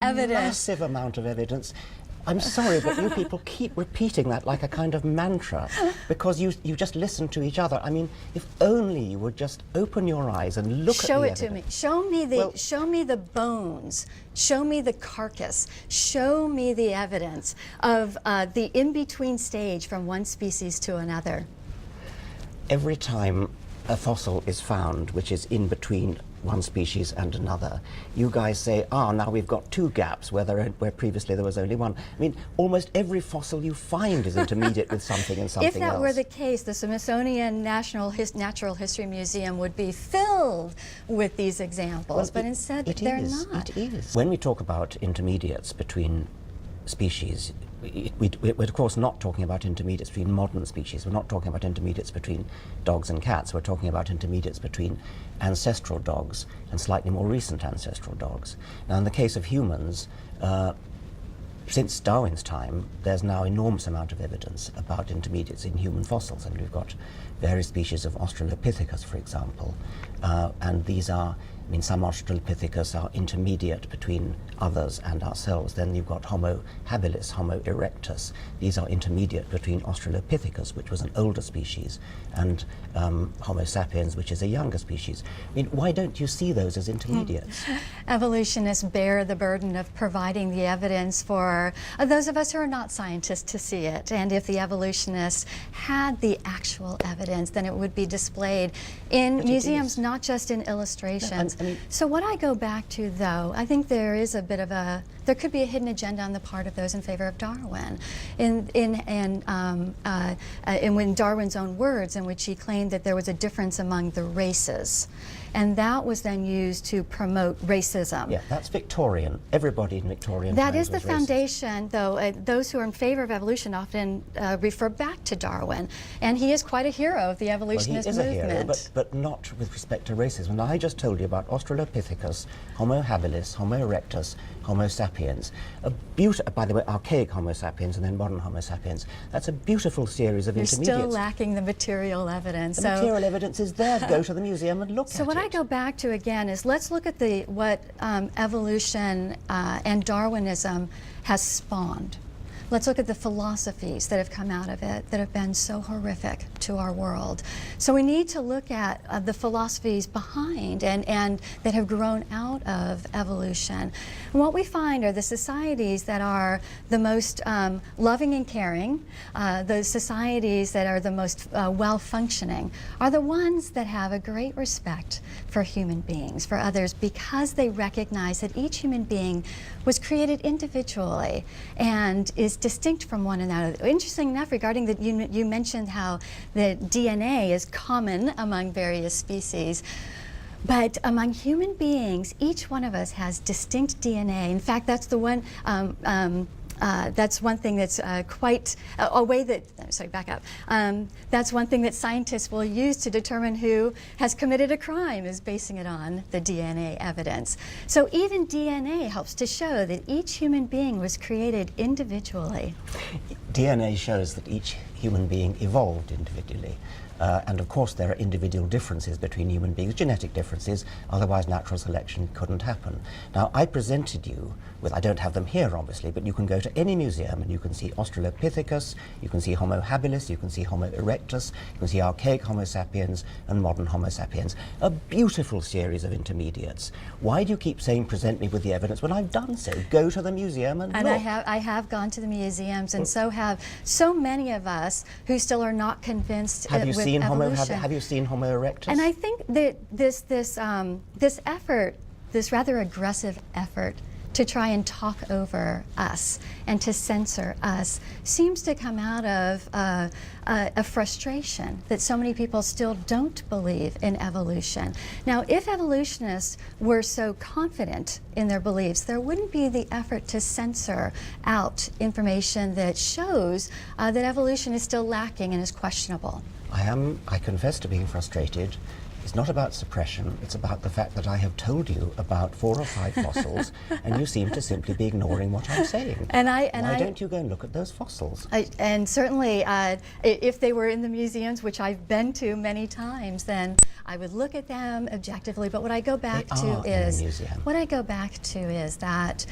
Evidence. Massive amount of evidence. I'm sorry, but you people keep repeating that like a kind of mantra because you just listen to each other. I mean, if only you would just open your eyes and look at the evidence. Show it to me. Show me the bones. Show me the carcass. Show me the evidence of the in-between stage from one species to another. Every time a fossil is found which is in between one species and another, you guys say, now we've got two gaps where previously there was only one. I mean, almost every fossil you find is intermediate with something and something else. If that were the case, the Smithsonian Natural History Museum would be filled with these examples, but instead they're not. It is. When we talk about intermediates between species, we're of course not talking about intermediates between modern species. We're not talking about intermediates between dogs and cats. We're talking about intermediates between ancestral dogs and slightly more recent ancestral dogs. Now, in the case of humans, since Darwin's time, there's now enormous amount of evidence about intermediates in human fossils, and we've got various species of Australopithecus, for example, and these are, I mean, some Australopithecus are intermediate between others and ourselves. Then you've got Homo habilis, Homo erectus. These are intermediate between Australopithecus, which was an older species, and Homo sapiens, which is a younger species. I mean, why don't you see those as intermediates? Evolutionists bear the burden of providing the evidence for those of us who are not scientists to see it. And if the evolutionists had the actual evidence, then it would be displayed in museums, not just in illustrations. So what I go back to, though, I think there is a bit of there could be a hidden agenda on the part of those in favor of Darwin. In Darwin's own words, in which he claimed that there was a difference among the races. And that was then used to promote racism. Yeah, that's Victorian. Everybody in Victorian times That is the was racist. Foundation, though. Those who are in favor of evolution often refer back to Darwin. And he is quite a hero of the evolutionist movement. He is a hero, but not with respect to racism. Now, I just told you about Australopithecus, Homo habilis, Homo erectus, Homo sapiens. By the way, archaic Homo sapiens and then modern Homo sapiens. That's a beautiful series of intermediates. You're still lacking the material evidence. The material evidence is there. Go to the museum and look at it. So what I go back to again is let's look at what evolution and Darwinism has spawned. Let's look at the philosophies that have come out of it that have been so horrific to our world. So we need to look at the philosophies behind and that have grown out of evolution. And what we find are the societies that are the most loving and caring, the societies that are the most well-functioning, are the ones that have a great respect for human beings, for others, because they recognize that each human being was created individually and is distinct from one another. Interesting enough, regarding that, you mentioned how the DNA is common among various species. But among human beings, each one of us has distinct DNA. In fact, that's the one. That's one thing that's quite a way that, sorry, back up. That's one thing that scientists will use to determine who has committed a crime, is basing it on the DNA evidence. So even DNA helps to show that each human being was created individually. DNA shows that each human being evolved individually. And of course there are individual differences between human beings, genetic differences, otherwise natural selection couldn't happen. Now, I presented you with, I don't have them here obviously, but you can go to any museum and you can see Australopithecus, you can see Homo habilis, you can see Homo erectus, you can see archaic Homo sapiens and modern Homo sapiens. A beautiful series of intermediates. Why do you keep saying present me with the evidence when I've done so? Go to the museum and look. I have gone to the museums, and so have so many of us who still are not convinced have you seen Homo erectus? And I think that this effort, this rather aggressive effort to try and talk over us and to censor us, seems to come out of a frustration that so many people still don't believe in evolution. Now, if evolutionists were so confident in their beliefs, there wouldn't be the effort to censor out information that shows that evolution is still lacking and is questionable. I confess to being frustrated It's not about suppression, it's about the fact that I have told you about 4 or 5 fossils and you seem to simply be ignoring what I'm saying. Why don't you go and look at those fossils? And certainly, if they were in the museums, which I've been to many times, then I would look at them objectively. But what I go back to is that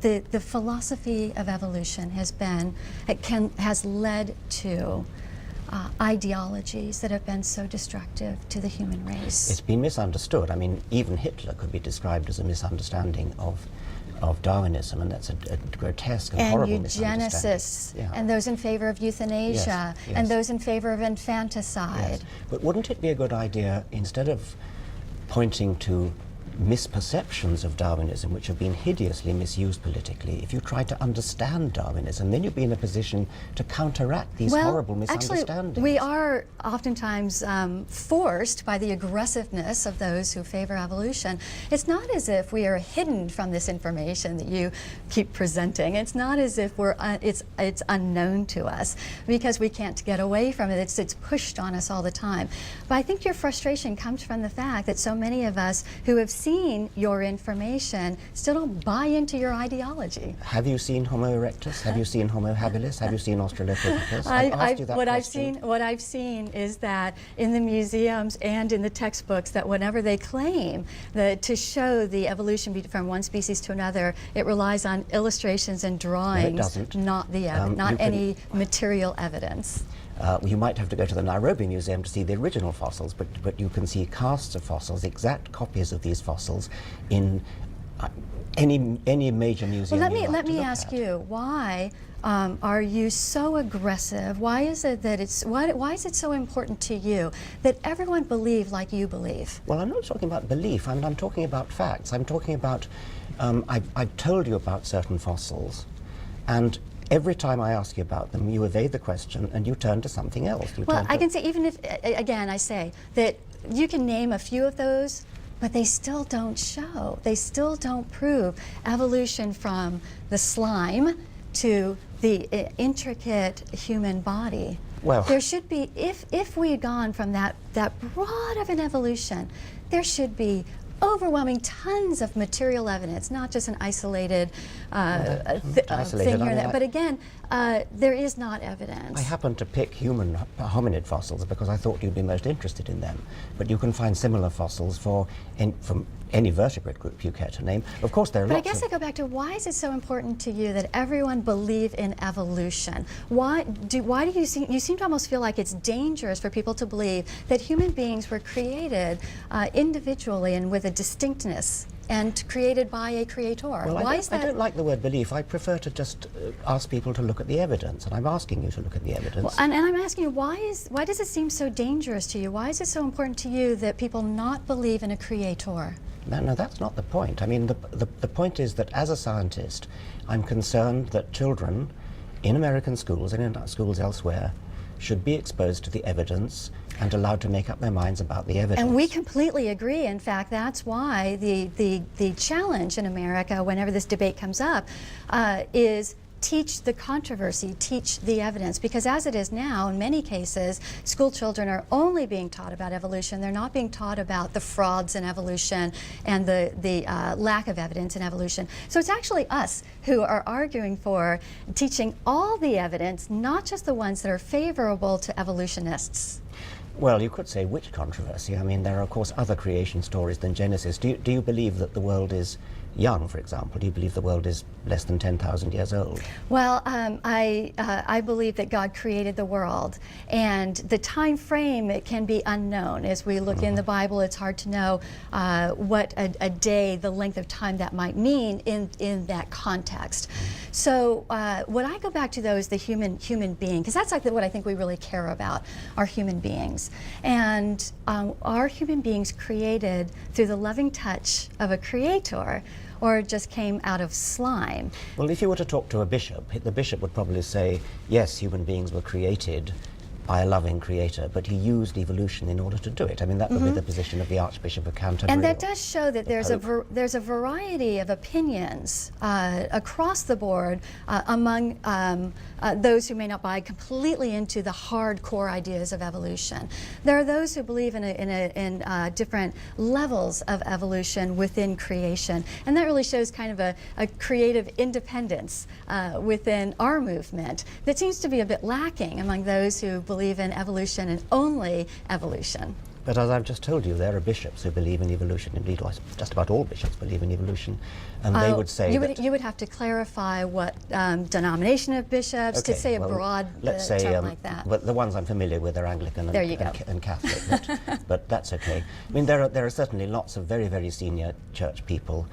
the philosophy of evolution has led to ideologies that have been so destructive to the human race. It's been misunderstood. I mean, even Hitler could be described as a misunderstanding of Darwinism, and that's a grotesque and horrible misunderstanding. Eugenicists, and those in favor of euthanasia, and those in favor of infanticide. Yes. But wouldn't it be a good idea, instead of pointing to misperceptions of Darwinism, which have been hideously misused politically, if you try to understand Darwinism, then you'd be in a position to counteract these horrible misunderstandings. Actually, we are oftentimes forced by the aggressiveness of those who favor evolution. It's not as if we are hidden from this information that you keep presenting. It's not as if it's unknown to us because we can't get away from it. It's pushed on us all the time. But I think your frustration comes from the fact that so many of us who have seen your information still don't buy into your ideology. Have you seen Homo erectus? Have you seen Homo habilis? Have you seen Australopithecus? I've asked you that question. What I've seen is that in the museums and in the textbooks, that whenever they claim to show the evolution from one species to another, it relies on illustrations and drawings, no, it doesn't. Not any material evidence. You might have to go to the Nairobi Museum to see the original fossils, but you can see casts of fossils, exact copies of these fossils, in any major museum. Well, let me ask you, why are you so aggressive? Why is it that why is it so important to you that everyone believe like you believe? Well, I'm not talking about belief. I'm talking about facts. I'm talking about I've told you about certain fossils, and every time I ask you about them, you evade the question and you turn to something else. Well, I can say, even if, again, I say that you can name a few of those, but they still don't show. They still don't prove evolution from the slime to the intricate human body. Well, there should be, if we had gone from that broad of an evolution, there should be overwhelming tons of material evidence, not just an isolated thing here and there. But again, there is not evidence. I happened to pick human hominid fossils because I thought you'd be most interested in them. But you can find similar fossils from any vertebrate group you care to name. Of course, there are lots. But I guess I go back to, why is it so important to you that everyone believe in evolution? Why do you seem to almost feel like it's dangerous for people to believe that human beings were created individually and with a distinctness and created by a creator? Well, why is that? I don't like the word belief. I prefer to just ask people to look at the evidence, and I'm asking you to look at the evidence. Well, and I'm asking you, why does it seem so dangerous to you? Why is it so important to you that people not believe in a creator? No, that's not the point. I mean, the point is that as a scientist, I'm concerned that children in American schools and in schools elsewhere should be exposed to the evidence and allowed to make up their minds about the evidence. And we completely agree. In fact, that's why the challenge in America, whenever this debate comes up, is teach the controversy, teach the evidence. Because as it is now, in many cases, school children are only being taught about evolution. They're not being taught about the frauds in evolution and the lack of evidence in evolution. So it's actually us who are arguing for teaching all the evidence, not just the ones that are favorable to evolutionists. Well, you could say which controversy. I mean, there are, of course, other creation stories than Genesis. Do you believe that the world is young, for example? Do you believe the world is less than 10,000 years old? Well, I believe that God created the world, and the time frame, it can be unknown. As we look in the Bible, it's hard to know what a day, the length of time that might mean in that context. So what I go back to, though, is the human being, because that's like what I think we really care about, are human beings. And are human beings created through the loving touch of a creator, or just came out of slime? Well, if you were to talk to a bishop, the bishop would probably say, yes, human beings were created by a loving creator, but he used evolution in order to do it. I mean, that would be the position of the Archbishop of Canterbury. And that does show that there's Pope. a variety of opinions across the board among those who may not buy completely into the hardcore ideas of evolution. There are those who believe in different levels of evolution within creation, and that really shows kind of a creative independence within our movement that seems to be a bit lacking among those who believe in evolution and only evolution. But as I've just told you, there are bishops who believe in evolution. Indeed, just about all bishops believe in evolution. And they would say you would have to clarify what denomination of bishops, to say a broad term like that. But the ones I'm familiar with are Anglican and Catholic, but that's okay. I mean, there are certainly lots of very, very senior church people